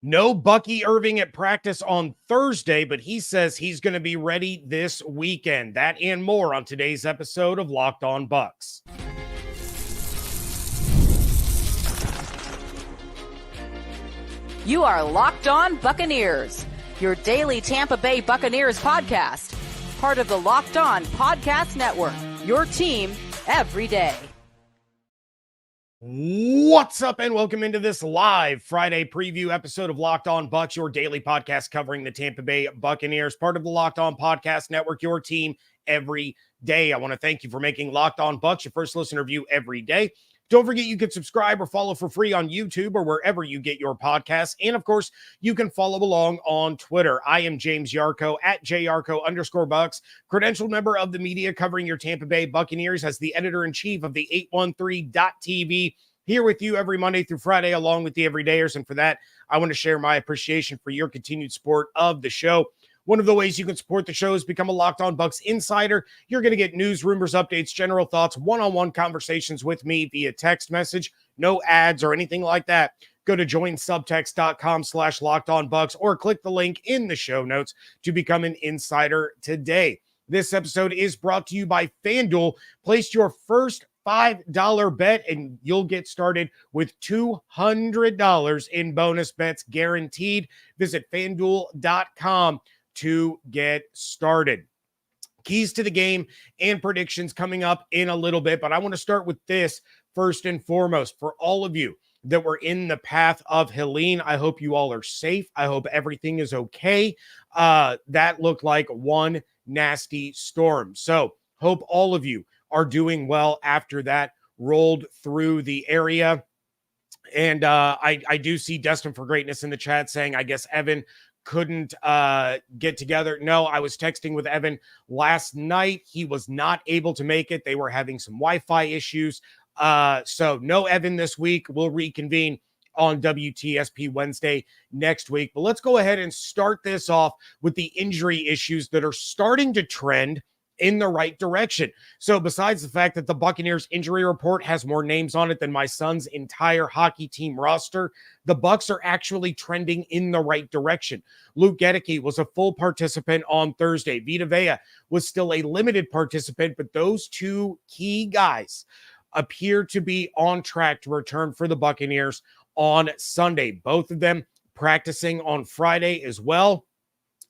No Bucky Irving at practice on Thursday, but he says he's going to be ready this weekend. That and more on today's episode of Locked On Bucs. You are Locked On Buccaneers, your daily Tampa Bay Buccaneers podcast. Part of the Locked On Podcast Network, your team every day. What's up, and welcome into this live Friday preview episode of Locked On Bucs, your daily podcast covering the Tampa Bay Buccaneers, part of the Locked On Podcast Network, your team every day. I want to thank you for making Locked On Bucs your first listener view every day. Don't forget you can subscribe or follow for free on YouTube or wherever you get your podcasts. And, of course, you can follow along on Twitter. I am James Yarcho at @JYarcho_Bucs, credentialed member of the media covering your Tampa Bay Buccaneers as the editor-in-chief of the 813.TV. Here with you every Monday through Friday along with the Everydayers. And for that, I want to share my appreciation for your continued support of the show. One of the ways you can support the show is become a Locked On Bucs insider. You're going to get news, rumors, updates, general thoughts, one-on-one conversations with me via text message. No ads or anything like that. Go to joinsubtext.com/LockedOnBucs or click the link in the show notes to become an insider today. This episode is brought to you by FanDuel. Place your first $5 bet and you'll get started with $200 in bonus bets guaranteed. Visit FanDuel.com to get started. Keys to the game and predictions coming up in a little bit, but I want to start with this first and foremost. For all of you that were in the path of Helene, I hope you all are safe. I hope everything is okay. That looked like one nasty storm. So hope all of you are doing well after that rolled through the area. And I do see Destined for Greatness in the chat saying, I guess Evan couldn't get together. No, I was texting with Evan last night. He was not able to make it. They were having some Wi-Fi issues. So no Evan this week. We'll reconvene on WTSP Wednesday next week. But let's go ahead and start this off with the injury issues that are starting to trend in the right direction. So besides the fact that the Buccaneers injury report has more names on it than my son's entire hockey team roster, the Bucs are actually trending in the right direction. Luke Goedeke was a full participant on Thursday. Vita was still a limited participant, but those two key guys appear to be on track to return for the Buccaneers on Sunday. Both of them practicing on Friday as well.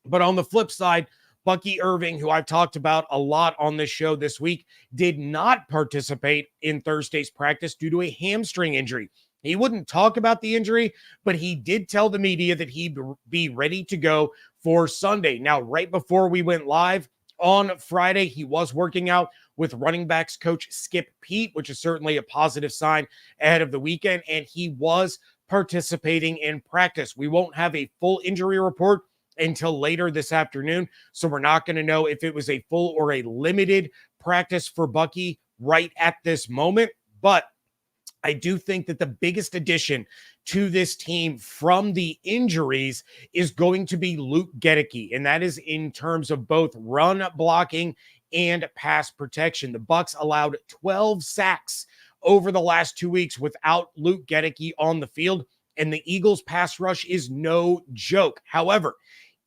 But on the flip side, Bucky Irving, who I've talked about a lot on this show this week, did not participate in Thursday's practice due to a hamstring injury. He wouldn't talk about the injury, but he did tell the media that he'd be ready to go for Sunday. Now, right before we went live on Friday, he was working out with running backs coach Skip Peete, which is certainly a positive sign ahead of the weekend, and he was participating in practice. We won't have a full injury report until later this afternoon, so we're not going to know if it was a full or a limited practice for Bucky right at this moment. But I do think that the biggest addition to this team from the injuries is going to be Luke Goedeke, and that is in terms of both run blocking and pass protection. The Bucs allowed 12 sacks over the last 2 weeks without Luke Goedeke on the field, and the Eagles' pass rush is no joke. However,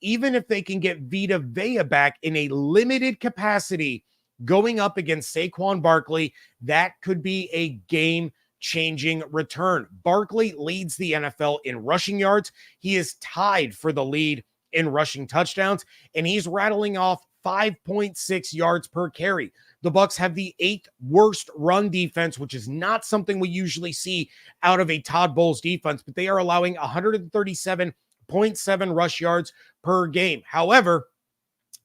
even if they can get Vita back in a limited capacity going up against Saquon Barkley, that could be a game-changing return. Barkley leads the NFL in rushing yards. He is tied for the lead in rushing touchdowns, and he's rattling off 5.6 yards per carry. The Bucs have the 8th worst run defense, which is not something we usually see out of a Todd Bowles defense, but they are allowing 137.7 rush yards per game. However,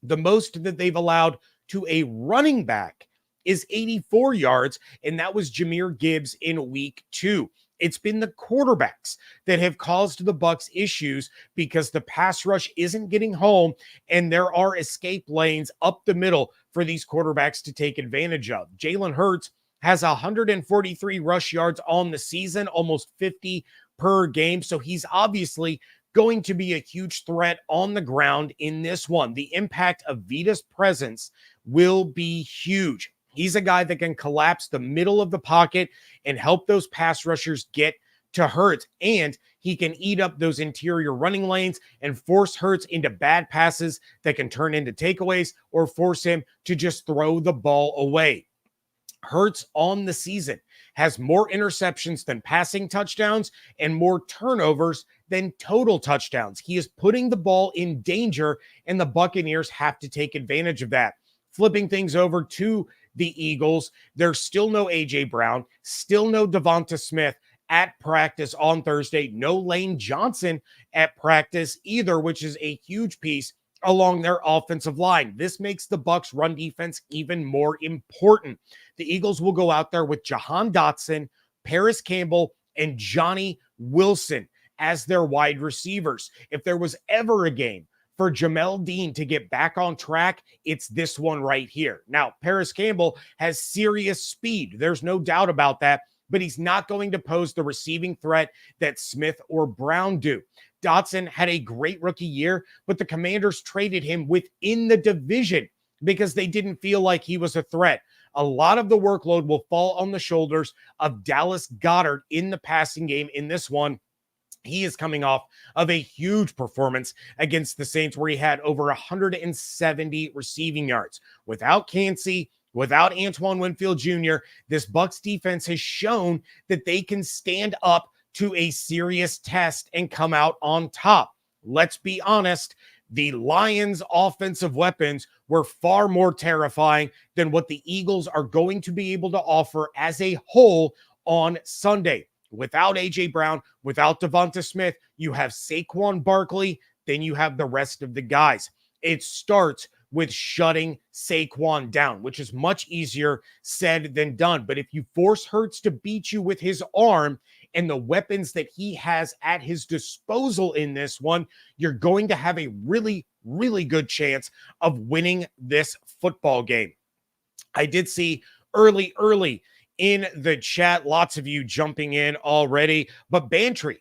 the most that they've allowed to a running back is 84 yards, and that was Jahmyr Gibbs in week 2. It's been the quarterbacks that have caused the Bucs issues because the pass rush isn't getting home, and there are escape lanes up the middle for these quarterbacks to take advantage of. Jalen Hurts has 143 rush yards on the season, almost 50 per game, so he's obviously going to be a huge threat on the ground in this one. The impact of Vita's presence will be huge. He's a guy that can collapse the middle of the pocket and help those pass rushers get to Hurts, and he can eat up those interior running lanes and force Hurts into bad passes that can turn into takeaways or force him to just throw the ball away. Hurts on the season has more interceptions than passing touchdowns and more turnovers than total touchdowns. He is putting the ball in danger, and the Buccaneers have to take advantage of that. Flipping things over to the Eagles, there's still no A.J. Brown, still no Devonta Smith at practice on Thursday, no Lane Johnson at practice either, which is a huge piece along their offensive line. This makes the Bucs run defense even more important. The Eagles will go out there with Jahan Dotson, Paris Campbell, and Johnny Wilson as their wide receivers. If there was ever a game for Jamel Dean to get back on track, it's this one right here. Now, Paris Campbell has serious speed. There's no doubt about that, but he's not going to pose the receiving threat that Smith or Brown do. Dotson had a great rookie year, but the Commanders traded him within the division because they didn't feel like he was a threat. A lot of the workload will fall on the shoulders of Dallas Goedert in the passing game in this one. He is coming off of a huge performance against the Saints where he had over 170 receiving yards. Without Kancey, without Antoine Winfield Jr., this Bucs defense has shown that they can stand up to a serious test and come out on top. Let's be honest, the Lions' offensive weapons were far more terrifying than what the Eagles are going to be able to offer as a whole on Sunday. Without A.J. Brown, without Devonta Smith, you have Saquon Barkley, then you have the rest of the guys. It starts with shutting Saquon down, which is much easier said than done. But if you force Hurts to beat you with his arm and the weapons that he has at his disposal in this one, you're going to have a really, really good chance of winning this football game. I did see early in the chat, lots of you jumping in already, but Bantry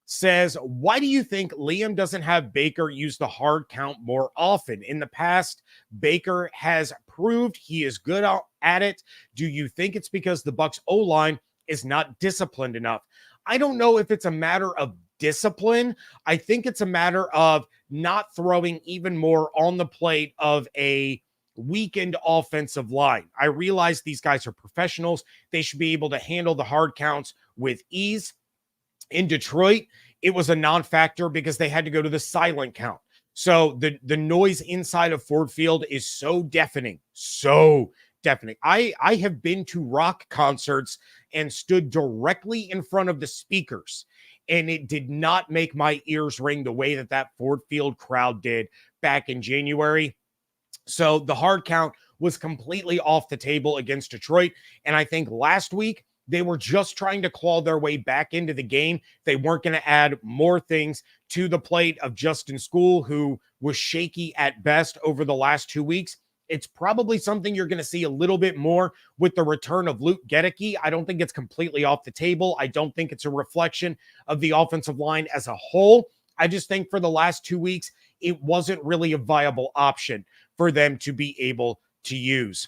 says, why do you think Liam doesn't have Baker use the hard count more often? In the past, Baker has proved he is good at it. Do you think it's because the Bucs O-line is not disciplined enough? I don't know if it's a matter of discipline. I think it's a matter of not throwing even more on the plate of a weakened offensive line. I realize these guys are professionals. They should be able to handle the hard counts with ease. In Detroit, it was a non-factor because they had to go to the silent count. So the noise inside of Ford Field is so deafening. I have been to rock concerts and stood directly in front of the speakers, and it did not make my ears ring the way that Ford Field crowd did back in January. So the hard count was completely off the table against Detroit. And I think last week, they were just trying to claw their way back into the game. They weren't going to add more things to the plate of Justin School, who was shaky at best over the last 2 weeks. It's probably something you're going to see a little bit more with the return of Luke Goedeke. I don't think it's completely off the table. I don't think it's a reflection of the offensive line as a whole. I just think for the last 2 weeks, it wasn't really a viable option for them to be able to use.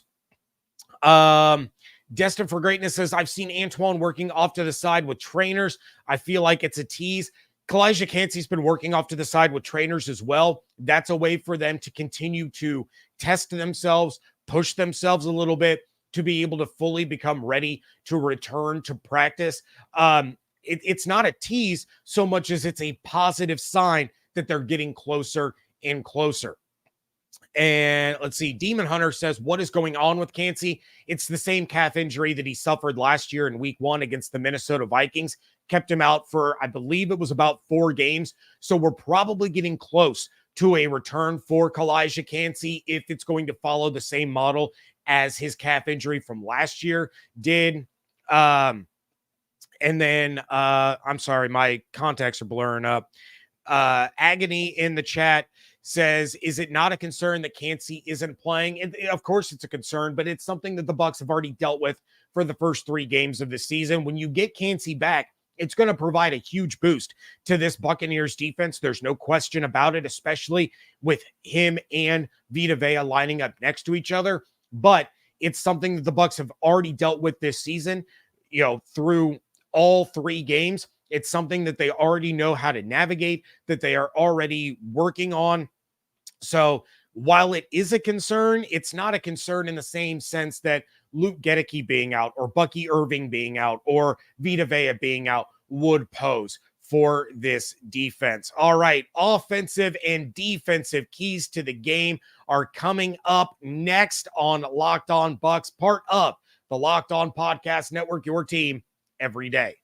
Destined for Greatness says, I've seen Antoine working off to the side with trainers. I feel like it's a tease. Kalijah Kancey's been working off to the side with trainers as well. That's a way for them to continue to test themselves, push themselves a little bit to be able to fully become ready to return to practice. It's not a tease so much as it's a positive sign that they're getting closer and closer. And let's see, Demon Hunter says, what is going on with Kancey? It's the same calf injury that he suffered last year in week 1 against the Minnesota Vikings. Kept him out for, I believe it was about 4 games. So we're probably getting close to a return for Kalijah Kancey if it's going to follow the same model as his calf injury from last year did. And then, I'm sorry, my contacts are blurring up. Agony in the chat says, is it not a concern that Kancey isn't playing? And of course it's a concern, but it's something that the Bucs have already dealt with for the first 3 games of the season. When you get Kancey back, it's going to provide a huge boost to this Buccaneers defense. There's no question about it, especially with him and Vita lining up next to each other. But it's something that the Bucs have already dealt with this season, through all 3 games. It's something that they already know how to navigate, that they are already working on. So while it is a concern, it's not a concern in the same sense that Luke Goedeke being out or Bucky Irving being out or Vita being out would pose for this defense. All right, offensive and defensive keys to the game are coming up next on Locked On Bucs, part of the Locked On Podcast Network, your team every day.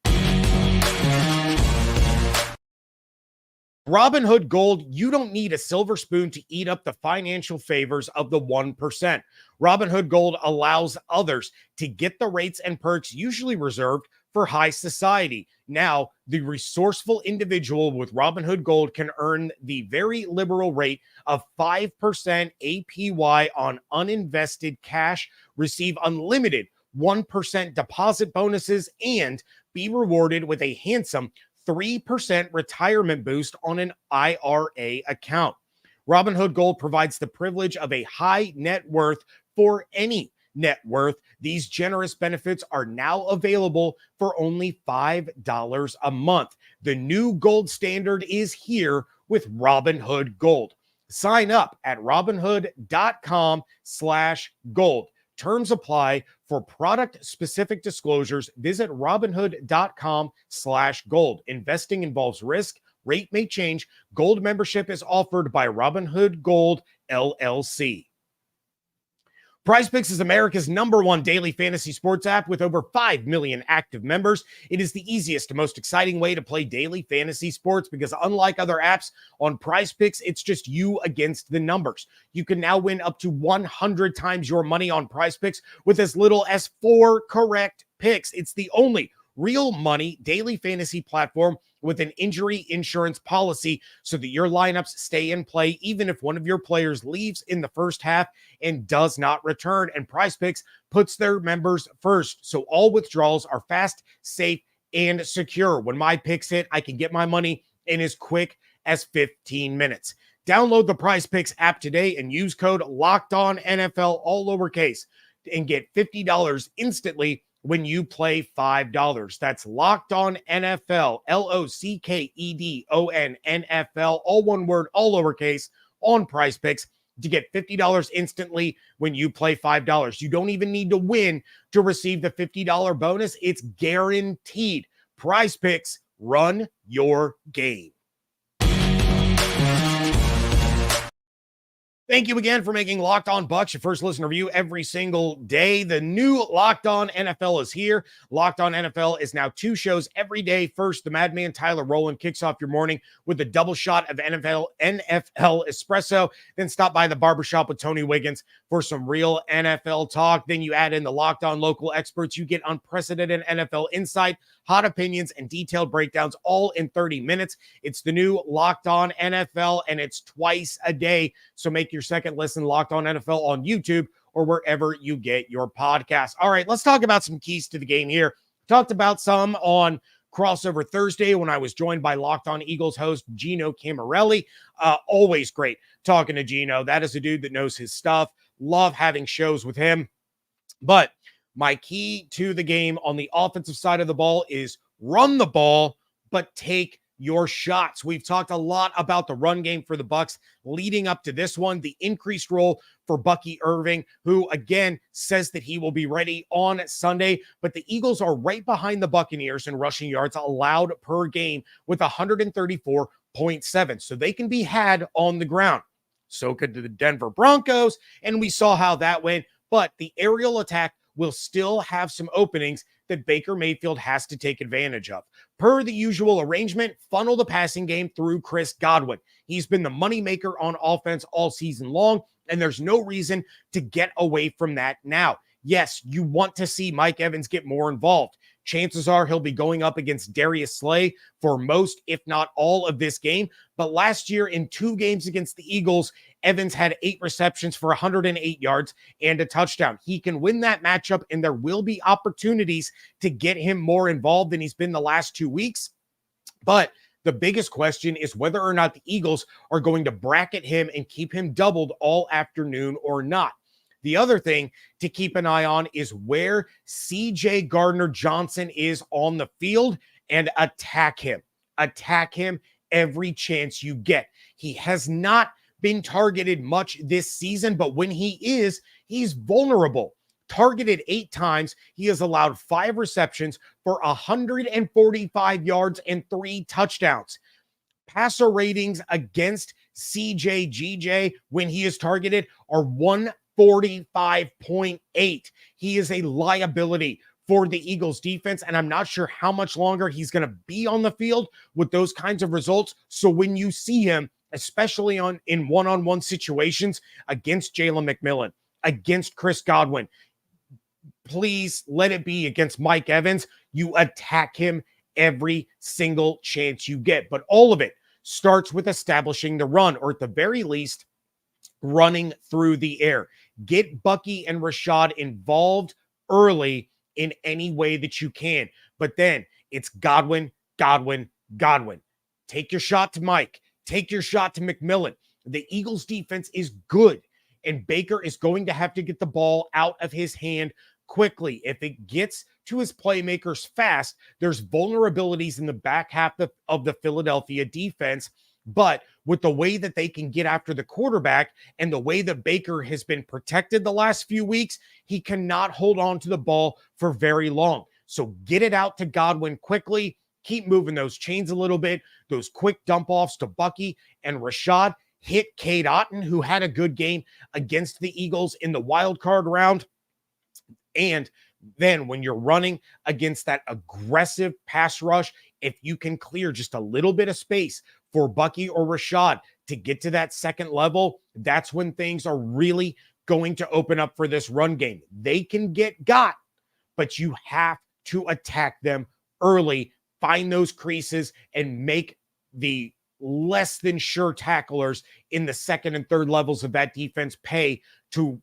Robinhood Gold, you don't need a silver spoon to eat up the financial favors of the 1%. Robinhood Gold allows others to get the rates and perks usually reserved for high society. Now, the resourceful individual with Robinhood Gold can earn the very liberal rate of 5% APY on uninvested cash, receive unlimited 1% deposit bonuses, and be rewarded with a handsome 3% retirement boost on an IRA account. Robinhood Gold provides the privilege of a high net worth for any net worth. These generous benefits are now available for only $5 a month. The new gold standard is here with Robinhood Gold. Sign up at robinhood.com/gold. Terms apply. For product-specific disclosures, visit robinhood.com/gold. Investing involves risk. Rate may change. Gold membership is offered by Robinhood Gold, LLC. PrizePicks is America's #1 daily fantasy sports app with over 5 million active members. It is the easiest and most exciting way to play daily fantasy sports because unlike other apps on PrizePicks, it's just you against the numbers. You can now win up to 100 times your money on PrizePicks with as little as 4 correct picks. It's the only real money daily fantasy platform with an injury insurance policy so that your lineups stay in play even if one of your players leaves in the first half and does not return. And PrizePicks puts their members first, so all withdrawals are fast, safe, and secure. When my picks hit, I can get my money in as quick as 15 minutes. Download the PrizePicks app today and use code LOCKEDONNFL, all lowercase, and get $50 instantly when you play $5. That's Locked On NFL, LOCKEDON NFL, all one word, all lowercase, on PrizePicks to get $50 instantly when you play $5. You don't even need to win to receive the $50 bonus. It's guaranteed. PrizePicks, run your game. Thank you again for making Locked On Bucs your first listen review every single day. The new Locked On NFL is here. Locked On NFL is now 2 shows every day. First, the madman Tyler Rowland kicks off your morning with a double shot of NFL espresso. Then stop by the barbershop with Tony Wiggins for some real NFL talk. Then you add in the Locked On local experts. You get unprecedented NFL insight, hot opinions, and detailed breakdowns all in 30 minutes. It's the new Locked On NFL, and it's twice a day. So make your second listen Locked On NFL on YouTube or wherever you get your podcasts. All right, let's talk about some keys to the game here. Talked about some on Crossover Thursday when I was joined by Locked On Eagles host Gino Camarelli. Always great talking to Gino. That is a dude that knows his stuff. Love having shows with him. But my key to the game on the offensive side of the ball is run the ball, but take your shots. We've talked a lot about the run game for the Bucs leading up to this one, the increased role for Bucky Irving, who again says that he will be ready on Sunday, but the Eagles are right behind the Buccaneers in rushing yards allowed per game with 134.7. So they can be had on the ground. So could the Denver Broncos, and we saw how that went, but the aerial attack will still have some openings that Baker Mayfield has to take advantage of. Per the usual arrangement, funnel the passing game through Chris Godwin. He's been the moneymaker on offense all season long, and there's no reason to get away from that now. Yes, you want to see Mike Evans get more involved. Chances are he'll be going up against Darius Slay for most, if not all, of this game. But last year in 2 games against the Eagles, Evans had 8 receptions for 108 yards and a touchdown. He can win that matchup, and there will be opportunities to get him more involved than he's been the last 2 weeks. But the biggest question is whether or not the Eagles are going to bracket him and keep him doubled all afternoon or not. The other thing to keep an eye on is where CJ Gardner-Johnson is on the field and attack him. Attack him every chance you get. He has not been targeted much this season, but when he is, he's vulnerable. Targeted 8 times, he has allowed 5 receptions for 145 yards and 3 touchdowns. Passer ratings against CJGJ when he is targeted are 145.8. He is a liability for the Eagles defense, and I'm not sure how much longer he's going to be on the field with those kinds of results. So when you see him, especially in one-on-one situations against Jalen McMillan, against Chris Godwin, please let it be against Mike Evans. You attack him every single chance you get. But all of it starts with establishing the run, or at the very least, running through the air. Get Bucky and Rashad involved early in any way that you can. But then it's Godwin, Godwin, Godwin. Take your shot to Mike. Take your shot to McMillan. The Eagles defense is good, and Baker is going to have to get the ball out of his hand quickly. If it gets to his playmakers fast, there's vulnerabilities in the back half of the Philadelphia defense. But with the way that they can get after the quarterback and the way that Baker has been protected the last few weeks, he cannot hold on to the ball for very long. So get it out to Godwin quickly. Keep moving those chains a little bit. Those quick dump offs to Bucky and Rashad. Hit Cade Otton, who had a good game against the Eagles in the wild card round. And then when you're running against that aggressive pass rush, if you can clear just a little bit of space for Bucky or Rashad to get to that second level, that's when things are really going to open up for this run game. They can get got, but you have to attack them early, find those creases, and make the less than sure tacklers in the second and third levels of that defense pay to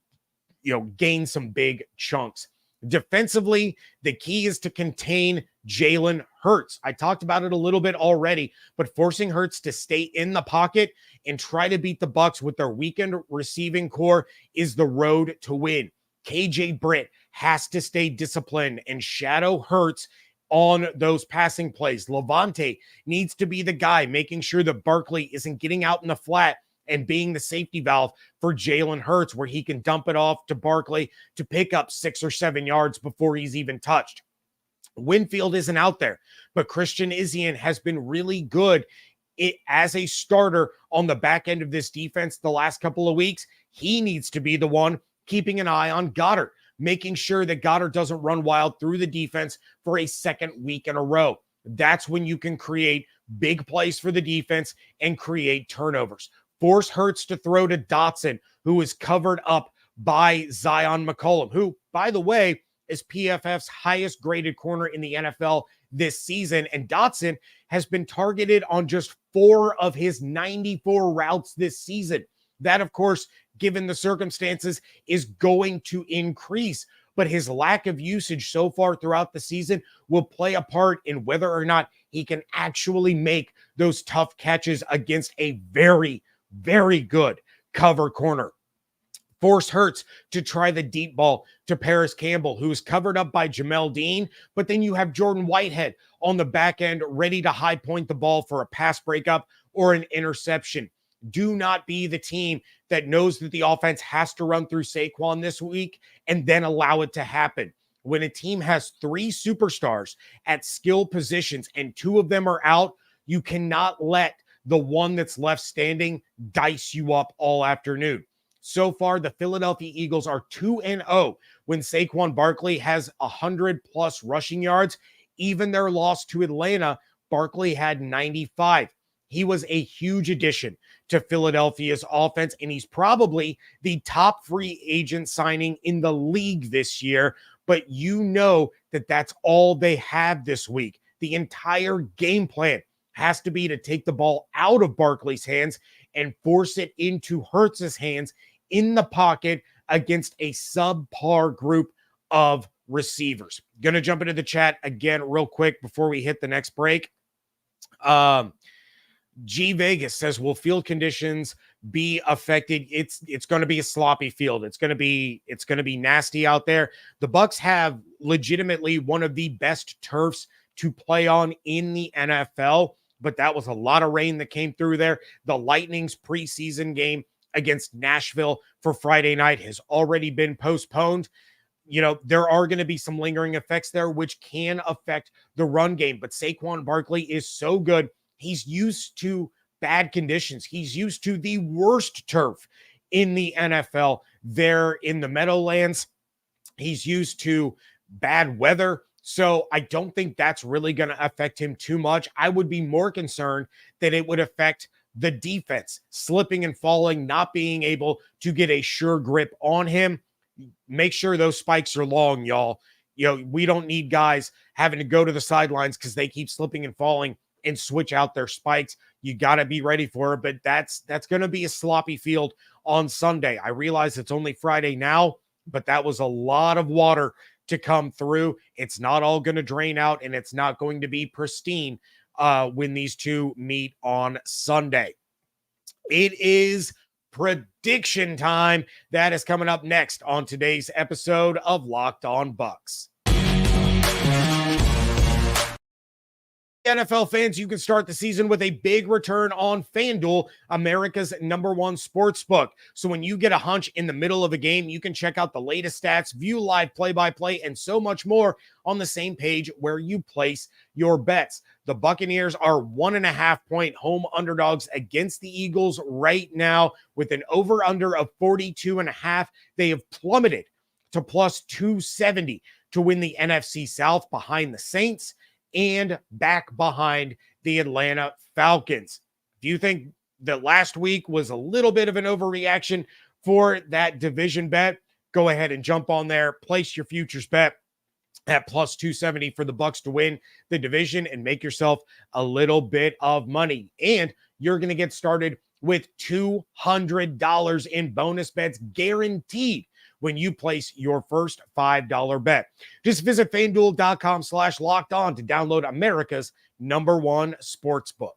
gain some big chunks. Defensively, the key is to contain Jalen Hurts. I talked about it a little bit already, but forcing Hurts to stay in the pocket and try to beat the Bucs with their weakened receiving core is the road to win. KJ Britt has to stay disciplined and shadow Hurts on those passing plays. Lavonte needs to be the guy making sure that Barkley isn't getting out in the flat and being the safety valve for Jalen Hurts, where he can dump it off to Barkley to pick up 6 or 7 yards before he's even touched. Winfield isn't out there, but Christian Izien has been really good as a starter on the back end of this defense the last couple of weeks. He needs to be the one keeping an eye on Goedeke, making sure that Goedeke doesn't run wild through the defense for a second week in a row. That's when you can create big plays for the defense and create turnovers. Force Hurts to throw to Dotson, who is covered up by Zion McCollum, who, by the way, is PFF's highest graded corner in the NFL this season. And Dotson has been targeted on just 4 of his 94 routes this season. That, of course, given the circumstances, is going to increase. But his lack of usage so far throughout the season will play a part in whether or not he can actually make those tough catches against a very, very good cover corner. Force Hurts to try the deep ball to Paris Campbell, who is covered up by Jamel Dean, but then you have Jordan Whitehead on the back end ready to high point the ball for a pass breakup or an interception. Do not be the team that knows that the offense has to run through Saquon this week and then allow it to happen. When a team has 3 superstars at skill positions and 2 of them are out, you cannot let the one that's left standing dice you up all afternoon. So far, the Philadelphia Eagles are 2-0 when Saquon Barkley has 100+ rushing yards. Even their loss to Atlanta, Barkley had 95. He was a huge addition to Philadelphia's offense, and he's probably the top free agent signing in the league this year. But you know that that's all they have this week. The entire game plan has to be to take the ball out of Barkley's hands and force it into Hurts's hands in the pocket against a subpar group of receivers. Going to jump into the chat again real quick before we hit the next break. G Vegas says, will field conditions be affected? It's going to be a sloppy field. It's going to be nasty out there. The Bucs have legitimately one of the best turfs to play on in the NFL, but that was a lot of rain that came through there. The Lightning's preseason game against Nashville for Friday night has already been postponed. There are going to be some lingering effects there, which can affect the run game. But Saquon Barkley is so good. He's used to bad conditions. He's used to the worst turf in the NFL there in the Meadowlands. He's used to bad weather. So I don't think that's really going to affect him too much. I would be more concerned that it would affect the defense, slipping and falling, not being able to get a sure grip on him. Make sure those spikes are long, y'all. We don't need guys having to go to the sidelines because they keep slipping and falling and switch out their spikes. You got to be ready for it, but that's going to be a sloppy field on Sunday. I realize it's only Friday now, but that was a lot of water to come through. It's not all going to drain out, and it's not going to be pristine when these two meet on Sunday. It is prediction time. That is coming up next on today's episode of Locked On Bucs. NFL fans, you can start the season with a big return on FanDuel, America's #1 sports book. So when you get a hunch in the middle of a game, you can check out the latest stats, view live play-by-play, and so much more on the same page where you place your bets. The Buccaneers are 1.5-point home underdogs against the Eagles right now with an over-under of 42.5. They have plummeted to plus 270 to win the NFC South behind the Saints and back behind the Atlanta Falcons. Do you think that last week was a little bit of an overreaction for that division bet? Go ahead and jump on there, place your futures bet at plus 270 for the Bucs to win the division and make yourself a little bit of money. And you're going to get started with $200 in bonus bets guaranteed when you place your first $5 bet. Just visit FanDuel.com/lockedon to download America's #1 sports book.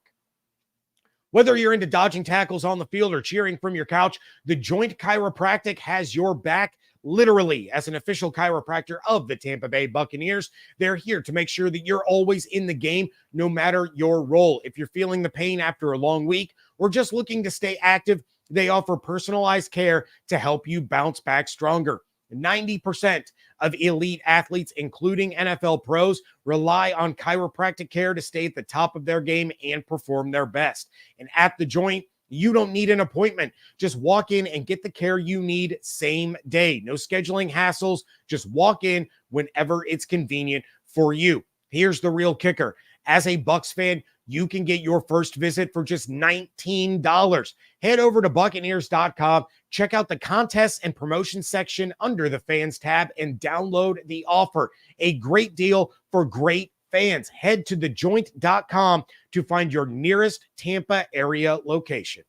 Whether you're into dodging tackles on the field or cheering from your couch, The Joint Chiropractic has your back. Literally, as an official chiropractor of the Tampa Bay Buccaneers, they're here to make sure that you're always in the game, no matter your role. If you're feeling the pain after a long week or just looking to stay active, they offer personalized care to help you bounce back stronger. 90% of elite athletes, including NFL pros, rely on chiropractic care to stay at the top of their game and perform their best. And at The Joint, you don't need an appointment. Just walk in and get the care you need same day. No scheduling hassles. Just walk in whenever it's convenient for you. Here's the real kicker. As a Bucs fan, you can get your first visit for just $19. Head over to Buccaneers.com, check out the contests and promotions section under the fans tab, and download the offer. A great deal for great fans. Head to thejoint.com to find your nearest Tampa area location.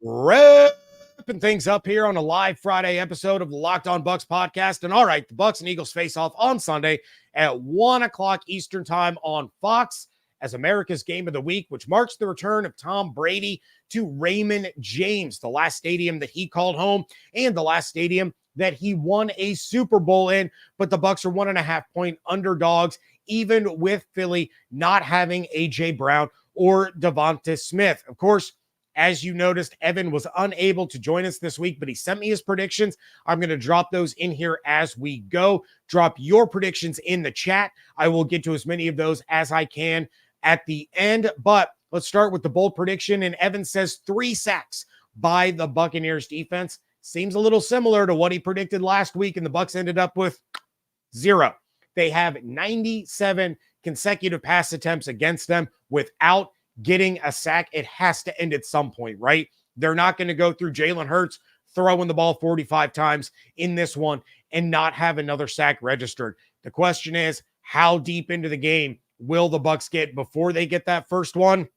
Wrapping things up here on a live Friday episode of the Locked On Bucs podcast. And all right, the Bucs and Eagles face off on Sunday at 1 o'clock Eastern time on Fox as America's Game of the Week, which marks the return of Tom Brady to Raymond James, the last stadium that he called home and the last stadium that he won a Super Bowl in. But the Bucs are 1.5-point underdogs, even with Philly not having A.J. Brown or Lavonte Smith. Of course, as you noticed, Evan was unable to join us this week, but he sent me his predictions. I'm going to drop those in here as we go. Drop your predictions in the chat. I will get to as many of those as I can at the end, but let's start with the bold prediction. And Evan says 3 sacks by the Buccaneers defense. Seems a little similar to what he predicted last week, and the Bucs ended up with 0. They have 97 consecutive pass attempts against them without getting a sack. It has to end at some point, right? They're not going to go through Jalen Hurts throwing the ball 45 times in this one and not have another sack registered. The question is, how deep into the game will the Bucs get before they get that first one?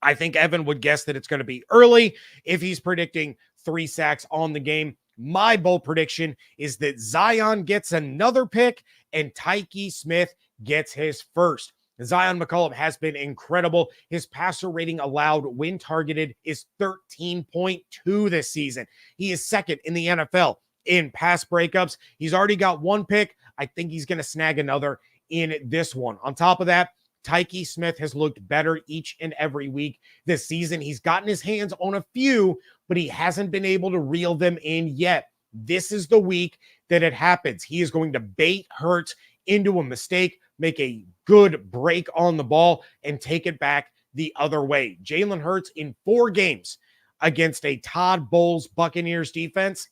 I think Evan would guess that it's going to be early if he's predicting 3 sacks on the game. My bold prediction is that Zion gets another pick and Tyke Smith gets his first. Zion McCollum has been incredible. His passer rating allowed when targeted is 13.2 this season. He is second in the NFL in pass breakups. He's already got one pick. I think he's going to snag another in this one. On top of that, Tyke Smith has looked better each and every week this season. He's gotten his hands on a few, but he hasn't been able to reel them in yet. This is the week that it happens. He is going to bait Hurts into a mistake, make a good break on the ball, and take it back the other way. Jalen Hurts in 4 games against a Todd Bowles Buccaneers defense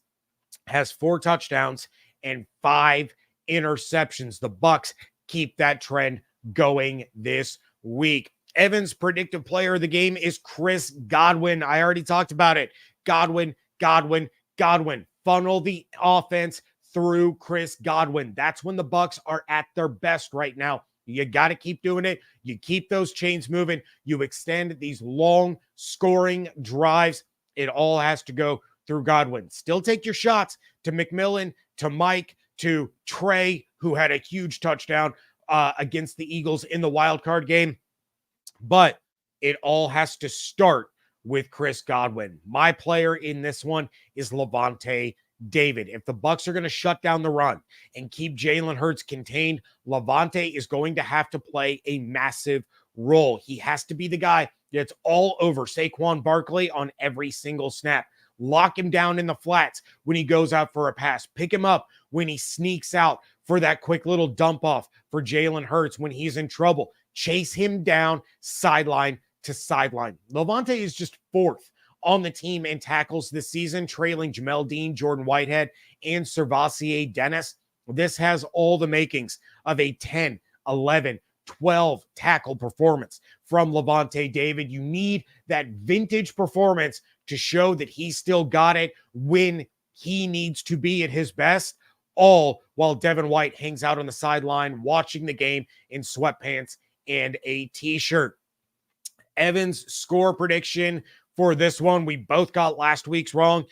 has 4 touchdowns and 5 interceptions. The Bucs keep that trend going this week. Evan's predictive player of the game is Chris Godwin. I already talked about it. Godwin. Funnel the offense through Chris Godwin. That's when the Bucs are at their best right now. You got to keep doing it. You keep those chains moving. You extend these long scoring drives. It all has to go through Godwin. Still take your shots to McMillan, to Mike, to Trey, who had a huge touchdown against the Eagles in the wild card game. But it all has to start with Chris Godwin. My player in this one is Lavonte David. If the Bucs are going to shut down the run and keep Jalen Hurts contained, Lavonte is going to have to play a massive role. He has to be the guy that's all over Saquon Barkley on every single snap. Lock him down in the flats when he goes out for a pass. Pick him up when he sneaks out for that quick little dump off for Jalen Hurts when he's in trouble. Chase him down sideline to sideline. Lavonte is just 4th on the team in tackles this season, trailing Jamel Dean, Jordan Whitehead, and Servassier Dennis. This has all the makings of a 10, 11, 12 tackle performance from Lavonte David. You need that vintage performance to show that he still got it when he needs to be at his best, all while Devin White hangs out on the sideline watching the game in sweatpants and a t-shirt. Evan's score prediction for this one, we both got last week's wrong.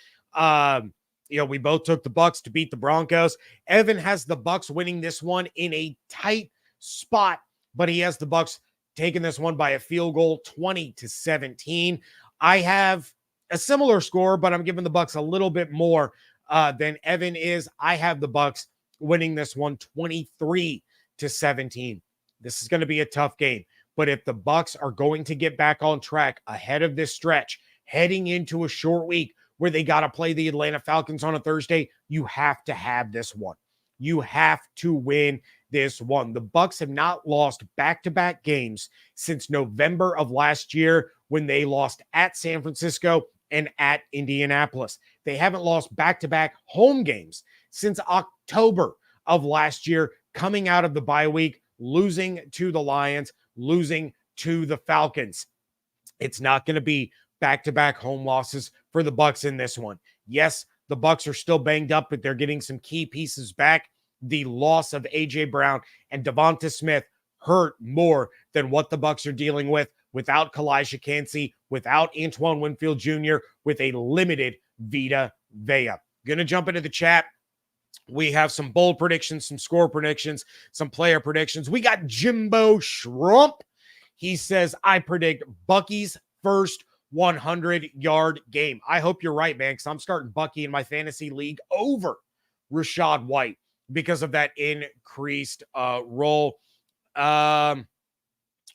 We both took the Bucs to beat the Broncos. Evan has the Bucs winning this one in a tight spot, but he has the Bucs taking this one by a field goal, 20-17. I have a similar score, but I'm giving the Bucs a little bit more than Evan is. I have the Bucs winning this one 23-17. This is going to be a tough game, but if the Bucs are going to get back on track ahead of this stretch, heading into a short week where they got to play the Atlanta Falcons on a Thursday, you have to have this one. You have to win this one. The Bucs have not lost back-to-back games since November of last year when they lost at San Francisco and at Indianapolis. They haven't lost back-to-back home games since October of last year, coming out of the bye week, losing to the Lions, losing to the Falcons. It's not going to be back-to-back home losses for the Bucs in this one. Yes, the Bucs are still banged up, but they're getting some key pieces back. The loss of A.J. Brown and Devonta Smith hurt more than what the Bucs are dealing with without Kalijah Kancey, without Antoine Winfield Jr., with a limited Vita Vea. Going to jump into the chat. We have some bold predictions, some score predictions, some player predictions. We got Jimbo Shrump. He says, I predict Bucky's first 100-yard game. I hope you're right, man, because I'm starting Bucky in my fantasy league over Rachaad White because of that increased role.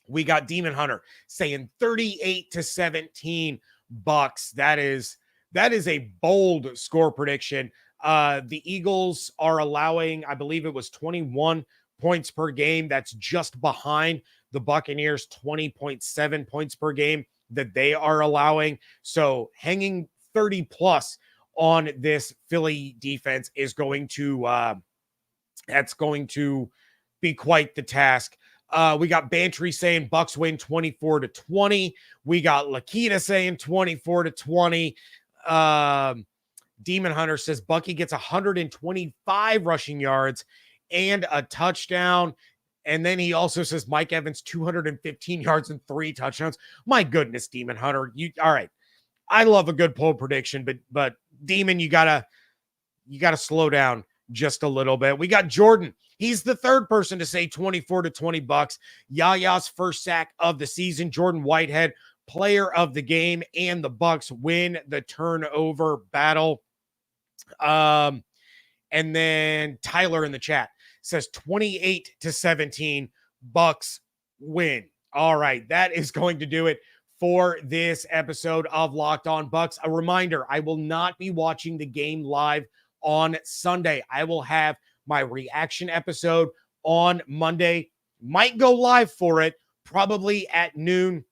We got Demon Hunter saying 38-17 Bucs. That is a bold score prediction. The Eagles are allowing, I believe it was 21 points per game. That's just behind the Buccaneers 20.7 points per game that they are allowing. So hanging 30 plus on this Philly defense is going to, that's going to be quite the task. We got Bantry saying Bucs win 24-20. We got Lakita saying 24-20. Demon Hunter says Bucky gets 125 rushing yards and a touchdown. And then he also says Mike Evans 215 yards and 3 touchdowns. My goodness, Demon Hunter. All right. I love a good poll prediction, but Demon, you gotta slow down just a little bit. We got Jordan. He's the third person to say 24-20 Bucs. Yaya's first sack of the season. Jordan Whitehead, player of the game, and the Bucs win the turnover battle. And then Tyler in the chat says 28-17, Bucs win. All right, that is going to do it for this episode of Locked On Bucs. A reminder, I will not be watching the game live on Sunday. I will have my reaction episode on Monday. Might go live for it, probably at noon.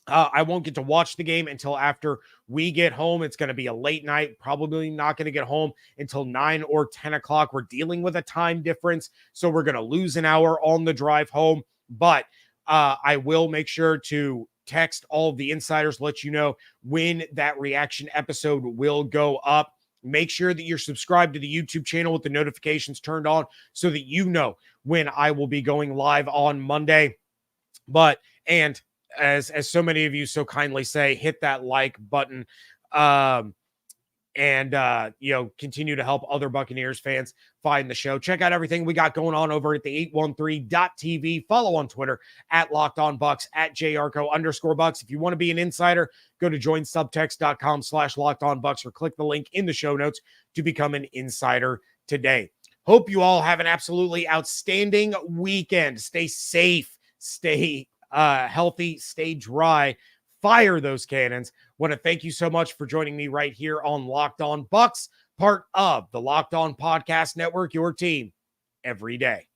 I won't get to watch the game until after we get home. It's going to be a late night, probably not going to get home until 9 or 10 o'clock. We're dealing with a time difference, so we're going to lose an hour on the drive home. But I will make sure to text all of the insiders, let you know when that reaction episode will go up. Make sure that you're subscribed to the YouTube channel with the notifications turned on so that you know when I will be going live on Monday. And as so many of you so kindly say, hit that like button, and continue to help other Buccaneers fans find the show. Check out everything we got going on over at the 813.tv. Follow on Twitter at Locked On Bucs, at @JYarcho_Bucs. If you want to be an insider, go to joinsubtext.com/LockedOnBucs or click the link in the show notes to become an insider today. Hope you all have an absolutely outstanding weekend. Stay safe, stay healthy, stay dry, fire those cannons. Want to thank you so much for joining me right here on Locked On Bucs, part of the Locked On Podcast Network, your team every day.